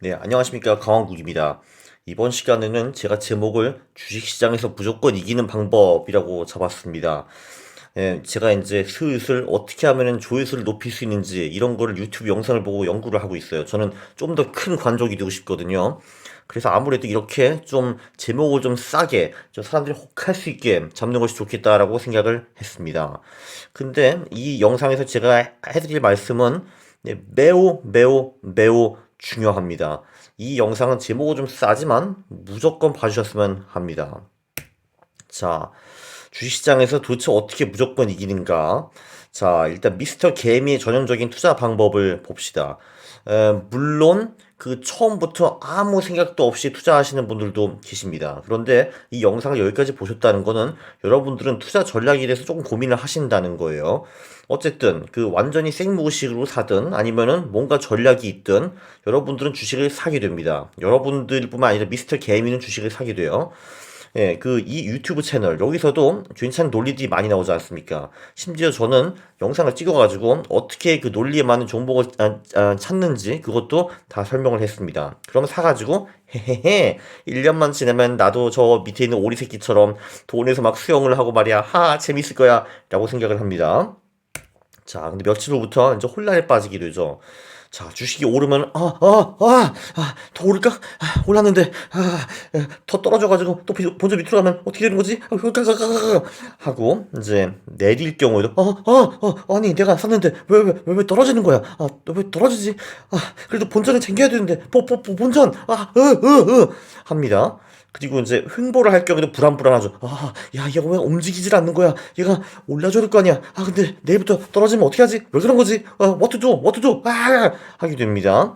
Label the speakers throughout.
Speaker 1: 네, 안녕하십니까. 강원국입니다. 이번 시간에는 제가 제목을 주식시장에서 무조건 이기는 방법이라고 잡았습니다. 제가 이제 슬슬 어떻게 하면 조회수를 높일 수 있는지 이런 거를 유튜브 영상을 보고 연구를 하고 있어요. 저는 좀 더 큰 관족이 되고 싶거든요. 그래서 아무래도 이렇게 좀 제목을 좀 싸게 좀 사람들이 혹할 수 있게 잡는 것이 좋겠다라고 생각을 했습니다. 근데 이 영상에서 제가 해드릴 말씀은 매우 매우 매우 중요합니다. 이 영상은 제목은 좀 싸지만 무조건 봐주셨으면 합니다. 자, 주식시장에서 도대체 어떻게 무조건 이기는가? 자, 일단 미스터 개미의 전형적인 투자 방법을 봅시다. 물론 그 처음부터 아무 생각도 없이 투자하시는 분들도 계십니다. 그런데 이 영상을 여기까지 보셨다는 거는 여러분들은 투자 전략에 대해서 조금 고민을 하신다는 거예요. 어쨌든 그 완전히 생무식으로 사든 아니면은 뭔가 전략이 있든 여러분들은 주식을 사게 됩니다. 여러분들뿐만 아니라 미스터 개미는 주식을 사게 돼요. 예, 그 이 유튜브 채널 여기서도 괜찮은 논리들이 많이 나오지 않습니까? 심지어 저는 영상을 찍어가지고 어떻게 그 논리에 맞는 종목을 찾는지 그것도 다 설명을 했습니다. 그러면 사가지고 헤헤헤 1년만 지나면 나도 저 밑에 있는 오리 새끼처럼 돈에서 막 수영을 하고 말이야 하 재밌을 거야 라고 생각을 합니다. 자, 근데 며칠 후부터 이제 혼란에 빠지게 되죠. 자, 주식이 오르면, 더 오를까? 올랐는데, 더 떨어져가지고, 또 본전 밑으로 가면 어떻게 되는 거지? 하고, 이제, 내릴 경우에도, 아니, 내가 샀는데, 왜 떨어지는 거야? 왜 떨어지지? 그래도 본전은 챙겨야 되는데, 본전, 합니다. 그리고 이제 흥보를 할 경우에도 불안불안하죠. 야, 얘가 왜 움직이질 않는 거야? 얘가 올라줘야 될 거 아니야? 근데 내일부터 떨어지면 어떻게 하지? 왜 그런 거지? what to do? what to do? 하게 됩니다.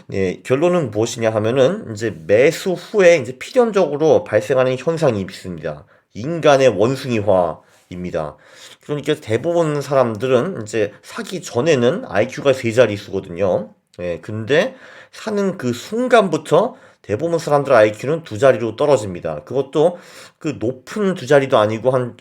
Speaker 1: 네, 결론은 무엇이냐 하면은 이제 매수 후에 이제 필연적으로 발생하는 현상이 있습니다. 인간의 원숭이화입니다. 그러니까 대부분 사람들은 이제 사기 전에는 IQ가 세 자릿수거든요. 예, 근데 사는 그 순간부터 대부분 사람들 IQ는 두 자리로 떨어집니다. 그것도 그 높은 두 자리도 아니고 한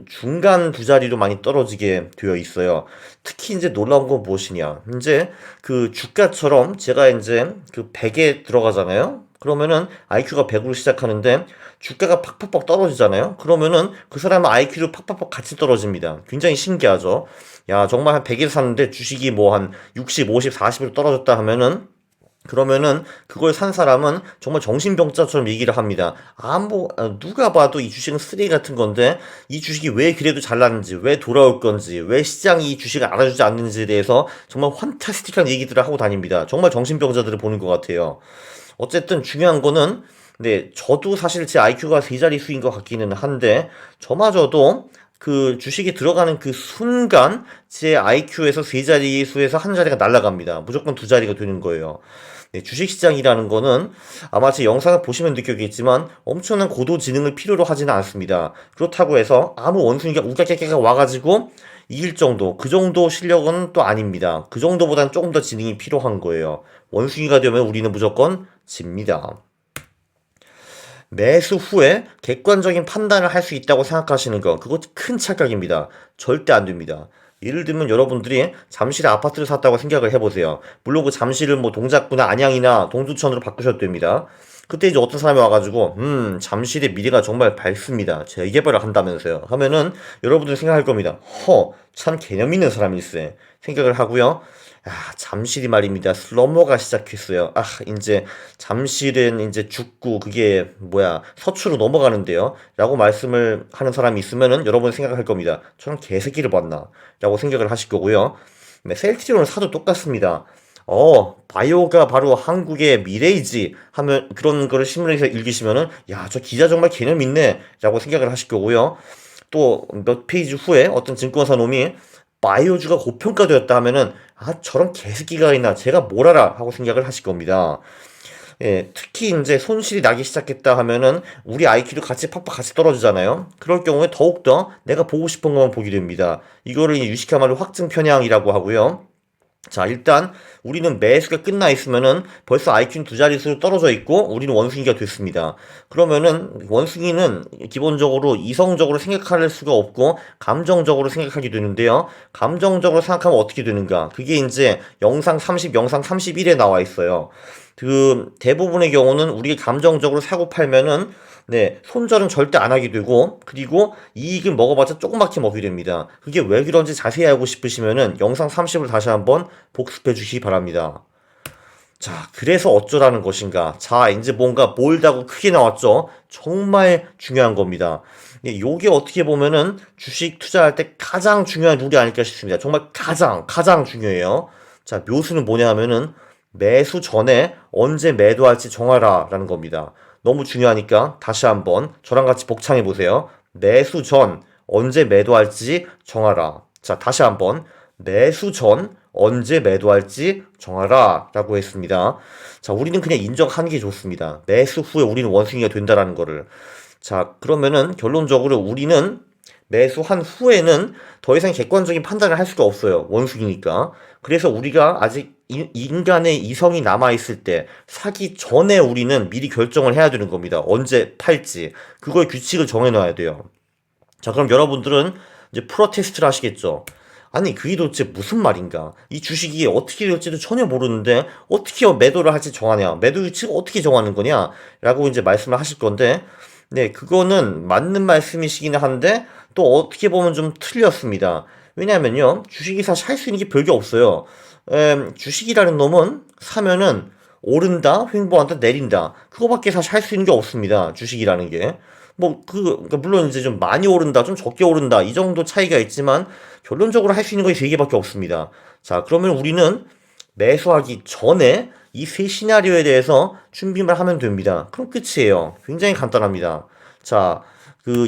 Speaker 1: 중간 두 자리로 많이 떨어지게 되어 있어요. 특히 이제 놀라운 건 무엇이냐. 이제 그 주가처럼 제가 이제 그 100에 들어가잖아요. 그러면은 IQ가 100으로 시작하는데 주가가 팍팍팍 떨어지잖아요. 그러면은 그 사람은 IQ도 팍팍팍 같이 떨어집니다. 굉장히 신기하죠. 야, 정말 한 100에 샀는데 주식이 뭐 한 60, 50, 40으로 떨어졌다 하면은 그러면은 그걸 산 사람은 정말 정신병자처럼 얘기를 합니다. 누가 봐도 이 주식은 쓰레기 같은 건데 이 주식이 왜 그래도 잘났는지, 왜 돌아올 건지, 왜 시장이 이 주식을 알아주지 않는지에 대해서 정말 환타스틱한 얘기들을 하고 다닙니다. 정말 정신병자들을 보는 것 같아요. 어쨌든 중요한 거는 네, 저도 사실 제 IQ가 세 자릿수인 것 같기는 한데 저마저도 그 주식이 들어가는 그 순간 제 IQ에서 세 자릿수에서 한 자리가 날아갑니다. 무조건 두 자리가 되는 거예요. 네, 주식시장이라는 거는 아마 제 영상을 보시면 느꼈겠지만 엄청난 고도 지능을 필요로 하지는 않습니다. 그렇다고 해서 아무 원숭이가 우깍깨깨가 와가지고 이길 정도, 그 정도 실력은 또 아닙니다. 그 정도보다는 조금 더 지능이 필요한 거예요. 원숭이가 되면 우리는 무조건 집니다. 매수 후에 객관적인 판단을 할 수 있다고 생각하시는 거, 그것 큰 착각입니다. 절대 안 됩니다. 예를 들면 여러분들이 잠실에 아파트를 샀다고 생각을 해보세요. 물론 그 잠실을 뭐 동작구나 안양이나 동두천으로 바꾸셔도 됩니다. 그때 이제 어떤 사람이 와가지고, 잠실의 미래가 정말 밝습니다. 재개발을 한다면서요. 하면은 여러분들이 생각할 겁니다. 참 개념 있는 사람일세. 생각을 하고요. 잠실이 말입니다. 슬럼버가 시작했어요. 이제 잠실은 이제 죽고 그게 뭐야 서초로 넘어가는데요. 라고 말씀을 하는 사람이 있으면은 여러분 생각할 겁니다. 저런 개새끼를 봤나? 라고 생각을 하실 거고요. 네, 셀트리온을 사도 똑같습니다. 바이오가 바로 한국의 미래이지 하면 그런 거를 신문에서 읽으시면은 야, 저 기자 정말 개념 있네. 라고 생각을 하실 거고요. 또 몇 페이지 후에 어떤 증권사 놈이 바이오주가 고평가되었다 하면은 저런 개새끼가 있나 제가 뭘 알아 하고 생각을 하실 겁니다. 예, 특히 이제 손실이 나기 시작했다 하면은 우리 IQ도 같이 팍팍 같이 떨어지잖아요. 그럴 경우에 더욱더 내가 보고 싶은 것만 보게 됩니다. 이거를 유식한 말로 확증 편향이라고 하고요. 자, 일단 우리는 매수가 끝나 있으면은 벌써 IQ는 두 자릿수로 떨어져 있고 우리는 원숭이가 됐습니다. 그러면은 원숭이는 기본적으로 이성적으로 생각할 수가 없고 감정적으로 생각하게 되는데요. 감정적으로 생각하면 어떻게 되는가? 그게 이제 영상 30, 영상 31에 나와 있어요. 그 대부분의 경우는 우리가 감정적으로 사고 팔면은 손절은 절대 안 하게 되고, 그리고 이익은 먹어봤자 조그맣게 먹게 됩니다. 그게 왜 그런지 자세히 알고 싶으시면은 영상 30을 다시 한번 복습해 주시기 바랍니다. 자, 그래서 어쩌라는 것인가? 자, 이제 뭔가 볼드하고 크게 나왔죠? 정말 중요한 겁니다. 요게 어떻게 보면은 주식 투자할 때 가장 중요한 룰이 아닐까 싶습니다. 정말 가장 중요해요. 자, 묘수는 뭐냐 하면은 매수 전에 언제 매도할지 정하라 라는 겁니다. 너무 중요하니까 다시 한번 저랑 같이 복창해 보세요. 매수 전 언제 매도할지 정하라. 자, 다시 한번 매수 전 언제 매도할지 정하라 라고 했습니다. 자, 우리는 그냥 인정하는 게 좋습니다. 매수 후에 우리는 원숭이가 된다라는 거를. 자, 그러면은 결론적으로 우리는 매수한 후에는 더 이상 객관적인 판단을 할 수가 없어요. 원숭이니까. 그래서 우리가 아직 인간의 이성이 남아있을 때 사기 전에 우리는 미리 결정을 해야 되는 겁니다. 언제 팔지. 그거의 규칙을 정해놔야 돼요. 자, 그럼 여러분들은 이제 프로테스트를 하시겠죠. 아니, 그게 도대체 무슨 말인가? 이 주식이 어떻게 될지도 전혀 모르는데 어떻게 매도를 할지 정하냐? 매도 규칙을 어떻게 정하는 거냐? 라고 이제 말씀을 하실 건데, 그거는 맞는 말씀이시긴 한데 또 어떻게 보면 좀 틀렸습니다. 왜냐면요, 주식이 사실 할 수 있는 게 별게 없어요. 주식이라는 놈은 사면은 오른다, 횡보한다, 내린다. 그거밖에 사실 할 수 있는 게 없습니다. 주식이라는 게. 그러니까 물론 이제 좀 많이 오른다, 좀 적게 오른다, 이 정도 차이가 있지만, 결론적으로 할 수 있는 거 세 개밖에 없습니다. 자, 그러면 우리는 매수하기 전에 이 세 시나리오에 대해서 준비만 하면 됩니다. 그럼 끝이에요. 굉장히 간단합니다. 자,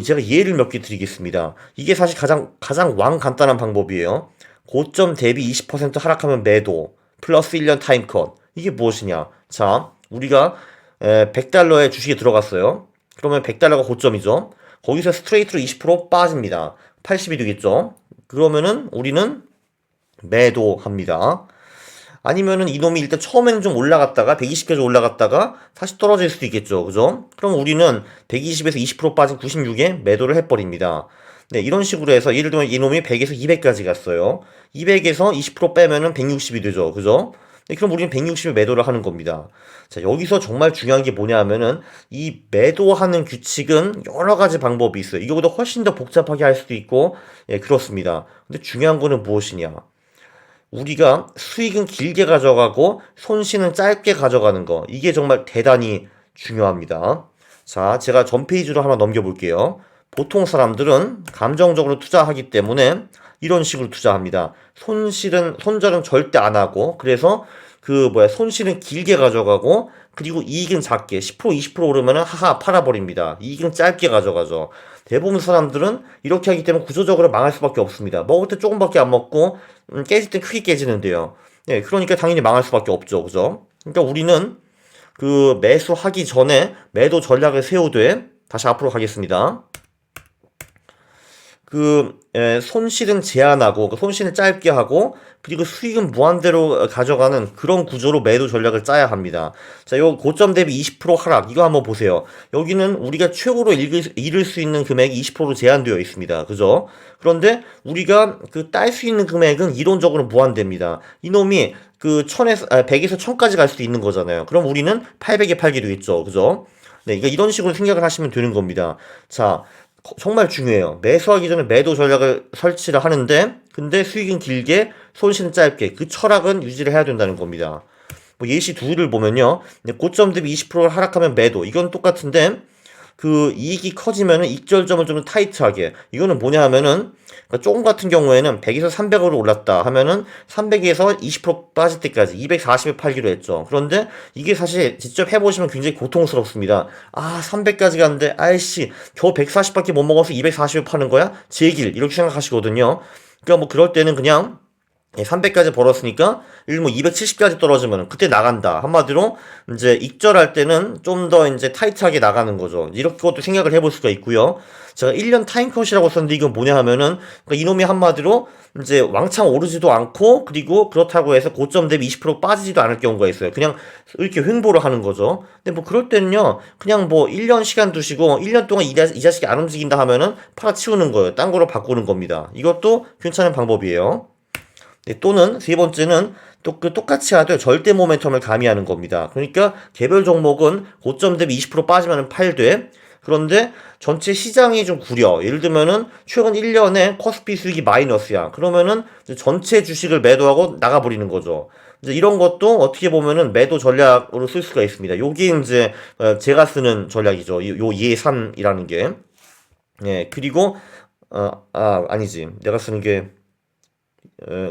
Speaker 1: 제가 예를 몇 개 드리겠습니다. 이게 사실 가장 간단한 방법이에요. 고점 대비 20% 하락하면 매도, 플러스 1년 타임컷. 이게 무엇이냐? 자, 우리가 100달러의 주식에 들어갔어요. 그러면 100달러가 고점이죠. 거기서 스트레이트로 20% 빠집니다. 80이 되겠죠. 그러면은 우리는 매도합니다. 아니면은 이놈이 일단 처음에는 좀 올라갔다가 120까지 올라갔다가 다시 떨어질 수도 있겠죠. 그죠? 그럼 우리는 120에서 20% 빠진 96에 매도를 해버립니다. 이런 식으로 해서 예를 들면 이놈이 100에서 200까지 갔어요. 200에서 20% 빼면은 160이 되죠. 그죠? 그럼 우리는 160에 매도를 하는 겁니다. 자, 여기서 정말 중요한 게 뭐냐 하면은 이 매도하는 규칙은 여러 가지 방법이 있어요. 이거보다 훨씬 더 복잡하게 할 수도 있고, 그렇습니다. 근데 중요한 거는 무엇이냐? 우리가 수익은 길게 가져가고 손실은 짧게 가져가는 거. 이게 정말 대단히 중요합니다. 자, 제가 전 페이지로 하나 넘겨볼게요. 보통 사람들은 감정적으로 투자하기 때문에 이런 식으로 투자합니다. 손절은 절대 안 하고, 그래서 손실은 길게 가져가고, 그리고 이익은 작게, 10% 20% 오르면은 하하 팔아버립니다. 이익은 짧게 가져가죠. 대부분 사람들은 이렇게 하기 때문에 구조적으로 망할 수밖에 없습니다. 먹을 때 조금밖에 안 먹고, 깨질 때 크게 깨지는데요. 그러니까 당연히 망할 수밖에 없죠. 그죠? 그러니까 우리는 매수하기 전에 매도 전략을 세우되, 다시 앞으로 가겠습니다. 손실은 제한하고, 손실은 짧게 하고, 그리고 수익은 무한대로 가져가는 그런 구조로 매도 전략을 짜야 합니다. 자, 요 고점 대비 20% 하락, 이거 한번 보세요. 여기는 우리가 최고로 잃을 수 있는 금액이 20% 제한되어 있습니다. 그죠? 그런데 우리가 딸 수 있는 금액은 이론적으로 무한대입니다. 이놈이 100에서 1000까지 갈 수도 있는 거잖아요. 그럼 우리는 800에 팔게 되겠죠. 그죠? 그러니까 이런 식으로 생각을 하시면 되는 겁니다. 자, 정말 중요해요. 매수하기 전에 매도 전략을 설치를 하는데, 근데 수익은 길게, 손실은 짧게. 그 철학은 유지를 해야 된다는 겁니다. 예시 둘을 보면요. 고점 대비 20% 하락하면 매도. 이건 똑같은데, 이익이 커지면은 익절점을 좀 타이트하게. 이거는 뭐냐 하면은, 조금 같은 경우에는 100에서 300으로 올랐다 하면은 300에서 20% 빠질 때까지 240에 팔기로 했죠. 그런데 이게 사실 직접 해보시면 굉장히 고통스럽습니다. 300까지 갔는데, 아이씨, 겨우 140밖에 못 먹어서 240에 파는 거야? 제 길. 이렇게 생각하시거든요. 그러니까 그럴 때는 그냥 300까지 벌었으니까, 일뭐 270까지 떨어지면 그때 나간다. 한마디로, 이제 익절할 때는 좀 더 이제 타이트하게 나가는 거죠. 이렇게 것도 생각을 해볼 수가 있고요. 제가 1년 타임컷이라고 썼는데 이건 뭐냐 하면은, 그러니까 이놈이 한마디로 이제 왕창 오르지도 않고, 그리고 그렇다고 해서 고점 대비 20% 빠지지도 않을 경우가 있어요. 그냥 이렇게 횡보를 하는 거죠. 근데 뭐 그럴 때는요, 그냥 뭐 1년 시간 두시고, 1년 동안 이 자식이 안 움직인다 하면은 팔아치우는 거예요. 딴 거로 바꾸는 겁니다. 이것도 괜찮은 방법이에요. 네, 또는 세 번째는 또 그 똑같이 하되 절대 모멘텀을 가미하는 겁니다. 그러니까 개별 종목은 고점 대비 20% 빠지면 팔되, 그런데 전체 시장이 좀 구려. 예를 들면은 최근 1년에 코스피 수익이 마이너스야. 그러면은 이제 전체 주식을 매도하고 나가버리는 거죠. 이제 이런 것도 어떻게 보면은 매도 전략으로 쓸 수가 있습니다. 요게 이제 제가 쓰는 전략이죠. 요 예산이라는 게. 예, 그리고 아니지. 내가 쓰는 게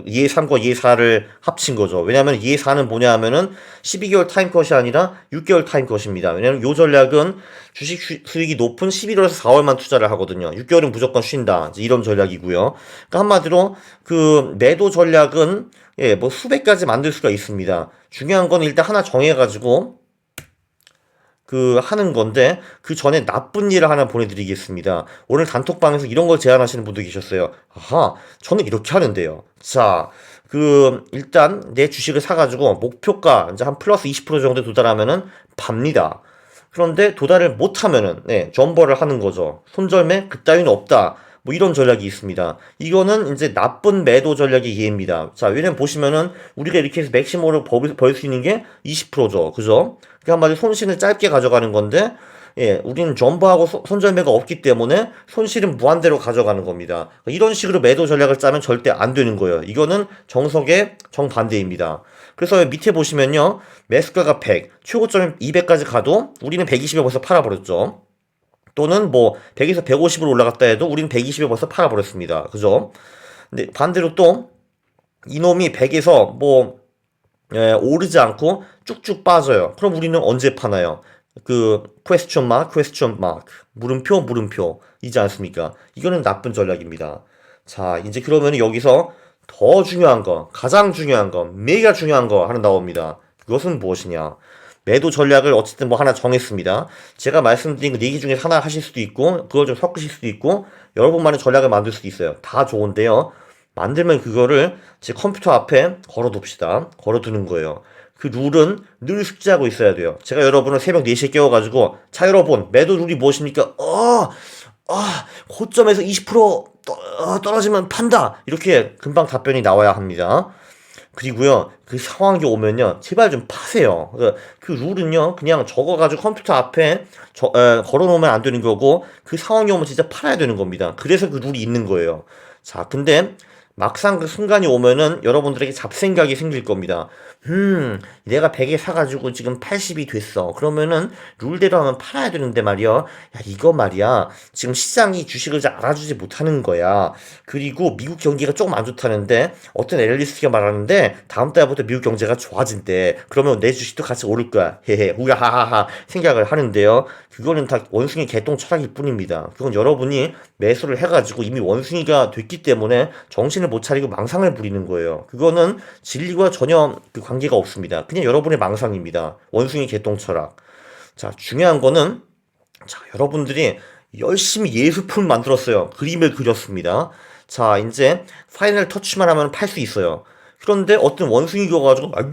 Speaker 1: 예삼과 예사를 합친 거죠. 왜냐하면 예사는 뭐냐 하면은 12개월 타임컷이 아니라 6개월 타임컷입니다. 왜냐하면 요 전략은 주식 수익이 높은 11월에서 4월만 투자를 하거든요. 6개월은 무조건 쉰다. 이제 이런 전략이고요. 그러니까 한마디로 그 매도 전략은 뭐 수백 가지 만들 수가 있습니다. 중요한 건 일단 하나 정해가지고 하는 건데, 그 전에 나쁜 일을 하나 보내드리겠습니다. 오늘 단톡방에서 이런 걸 제안하시는 분도 계셨어요. 아하, 저는 이렇게 하는데요. 자, 일단 내 주식을 사가지고 목표가 이제 한 플러스 20% 정도 도달하면은 팝니다. 그런데 도달을 못하면은, 존버를 하는 거죠. 손절매? 그따위는 없다. 뭐 이런 전략이 있습니다. 이거는 이제 나쁜 매도 전략의 예입니다. 자, 왜냐면 보시면은 우리가 이렇게 해서 맥시멈으로 벌 수 있는 게 20%죠. 그죠? 그러니까 한마디로 손실을 짧게 가져가는 건데, 우리는 점퍼하고 손절매가 없기 때문에 손실은 무한대로 가져가는 겁니다. 이런 식으로 매도 전략을 짜면 절대 안 되는 거예요. 이거는 정석의 정반대입니다. 그래서 밑에 보시면요, 매수가가 100, 최고점 200까지 가도 우리는 120에 벌써 팔아버렸죠. 또는 뭐 100에서 150으로 올라갔다 해도 우리는 120에 벌써 팔아버렸습니다. 그죠? 근데 반대로 또 이놈이 100에서 뭐 오르지 않고 쭉쭉 빠져요. 그럼 우리는 언제 파나요? 퀘스천 마크, 물음표 이지 않습니까? 이거는 나쁜 전략입니다. 자, 이제 그러면 여기서 더 중요한 거, 가장 중요한 거, 메가 중요한 거 하나 나옵니다. 그것은 무엇이냐? 매도 전략을 어쨌든 뭐 하나 정했습니다. 제가 말씀드린 그 4개 중에 하나 하실 수도 있고, 그걸 좀 섞으실 수도 있고, 여러분만의 전략을 만들 수도 있어요. 다 좋은데요. 만들면 그거를 제 컴퓨터 앞에 걸어둡시다. 걸어두는 거예요. 그 룰은 늘 숙지하고 있어야 돼요. 제가 여러분을 새벽 4시에 깨워가지고, 자, 여러분, 매도 룰이 무엇입니까? 고점에서 20% 떨어지면 판다! 이렇게 금방 답변이 나와야 합니다. 그리고요, 그 상황이 오면요, 제발 좀 파세요. 그 룰은요, 그냥 적어가지고 컴퓨터 앞에 걸어놓으면 안 되는 거고, 그 상황이 오면 진짜 팔아야 되는 겁니다. 그래서 그 룰이 있는 거예요. 자, 근데 막상 그 순간이 오면은 여러분들에게 잡생각이 생길 겁니다. 내가 100에 사가지고 지금 80이 됐어. 그러면은 룰대로 하면 팔아야 되는데 말이야. 야, 이거 말이야. 지금 시장이 주식을 잘 알아주지 못하는 거야. 그리고 미국 경기가 조금 안 좋다는데 어떤 애널리스트가 말하는데 다음 달부터 미국 경제가 좋아진대. 그러면 내 주식도 같이 오를 거야. 헤헤. 우야하하하 생각을 하는데요. 그거는 다 원숭이 개똥 철학일 뿐입니다. 그건 여러분이 매수를 해가지고 이미 원숭이가 됐기 때문에 정신을 못 차리고 망상을 부리는 거예요. 그거는 진리와 전혀 그 관계가 없습니다. 그냥 여러분의 망상입니다. 원숭이 개똥 철학. 자, 중요한 거는, 자, 여러분들이 열심히 예술품 만들었어요. 그림을 그렸습니다. 자, 이제 파이널 터치만 하면 팔 수 있어요. 그런데 어떤 원숭이가 가지고 막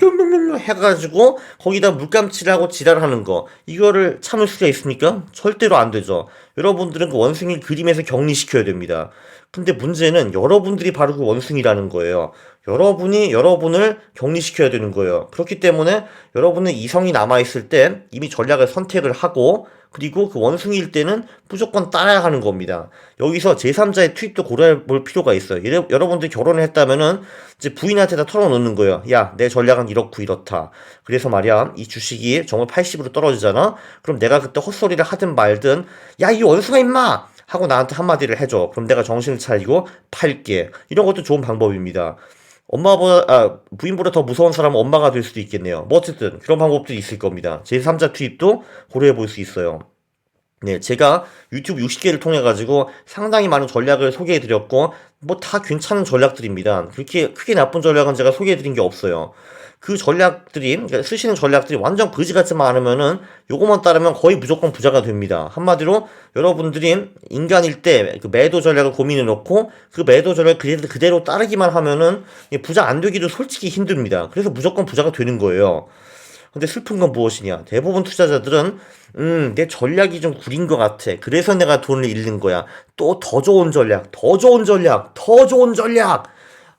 Speaker 1: 해가지고 거기다 물감칠하고 지랄하는 거, 이거를 참을 수가 있습니까? 절대로 안 되죠. 여러분들은 그 원숭이 그림에서 격리시켜야 됩니다. 근데 문제는 여러분들이 바로 그 원숭이라는 거예요. 여러분이 여러분을 격리시켜야 되는 거예요. 그렇기 때문에 여러분은 이성이 남아있을 때 이미 전략을 선택을 하고, 그리고 그 원숭이일 때는 무조건 따라야 하는 겁니다. 여기서 제3자의 투입도 고려해볼 필요가 있어요. 여러분들이 결혼을 했다면은 이제 부인한테다 털어놓는 거예요. 야, 내 전략은 이렇고 이렇다. 그래서 말이야, 이 주식이 정말 80으로 떨어지잖아? 그럼 내가 그때 헛소리를 하든 말든, 야, 이 원숭아 임마! 하고 나한테 한마디를 해줘. 그럼 내가 정신을 차리고 팔게. 이런 것도 좋은 방법입니다. 부인보다 더 무서운 사람은 엄마가 될 수도 있겠네요. 뭐 어쨌든 그런 방법도 있을 겁니다. 제3자 투입도 고려해 볼 수 있어요. 네, 제가 유튜브 60개를 통해 가지고 상당히 많은 전략을 소개해 드렸고 뭐 다 괜찮은 전략들입니다. 그렇게 크게 나쁜 전략은 제가 소개해 드린 게 없어요. 그 전략들이 그러니까 쓰시는 전략들이 완전 거지 같지만 않으면은 요것만 따르면 거의 무조건 부자가 됩니다. 한마디로 여러분들이 인간일 때 그 매도 전략을 고민해 놓고 그 매도 전략을 그대로 따르기만 하면은 부자 안 되기도 솔직히 힘듭니다. 그래서 무조건 부자가 되는 거예요. 근데 슬픈 건 무엇이냐? 대부분 투자자들은, 내 전략이 좀 구린 것 같아. 그래서 내가 돈을 잃는 거야. 또 더 좋은 전략, 더 좋은 전략, 더 좋은 전략!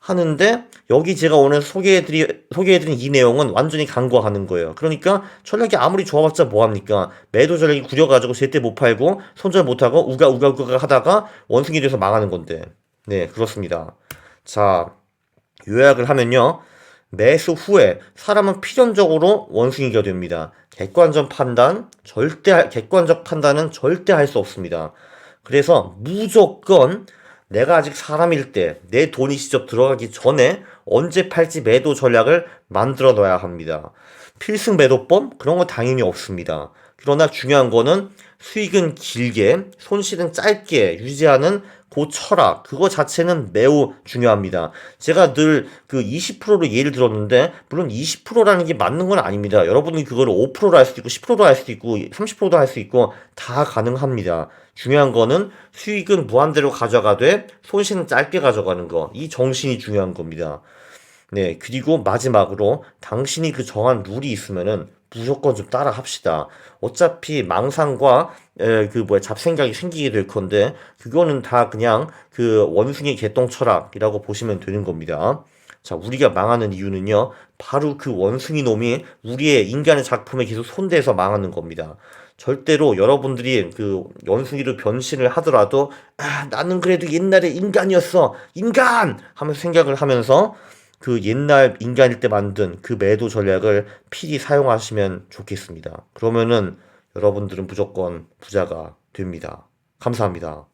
Speaker 1: 하는데, 여기 제가 오늘 소개해드린 이 내용은 완전히 간과하는 거예요. 그러니까, 전략이 아무리 좋아봤자 뭐합니까? 매도 전략이 구려가지고 제때 못 팔고, 손절 못하고, 우가 하다가 원숭이 돼서 망하는 건데. 네, 그렇습니다. 자, 요약을 하면요. 매수 후에 사람은 필연적으로 원숭이가 됩니다. 객관적 판단은 절대 할 수 없습니다. 그래서 무조건 내가 아직 사람일 때 내 돈이 직접 들어가기 전에 언제 팔지 매도 전략을 만들어 놔야 합니다. 필승 매도법? 그런 거 당연히 없습니다. 그러나 중요한 거는 수익은 길게, 손실은 짧게 유지하는 그 철학, 그거 자체는 매우 중요합니다. 제가 늘 그 20%로 예를 들었는데, 물론 20%라는 게 맞는 건 아닙니다. 여러분이 그거를 5%로 할 수도 있고, 10%도 할 수도 있고, 30%도 할 수 있고, 다 가능합니다. 중요한 거는 수익은 무한대로 가져가되, 손실은 짧게 가져가는 거. 이 정신이 중요한 겁니다. 네, 그리고 마지막으로 당신이 그 정한 룰이 있으면은 무조건 좀 따라 합시다. 어차피 망상과 잡생각이 생기게 될 건데 그거는 다 그냥 그 원숭이 개똥 철학이라고 보시면 되는 겁니다. 자, 우리가 망하는 이유는요. 바로 그 원숭이 놈이 우리의 인간의 작품에 계속 손대서 망하는 겁니다. 절대로 여러분들이 그 원숭이로 변신을 하더라도 나는 그래도 옛날에 인간이었어. 인간! 하면서 생각을 하면서 그 옛날 인간일 때 만든 그 매도 전략을 필히 사용하시면 좋겠습니다. 그러면은 여러분들은 무조건 부자가 됩니다. 감사합니다.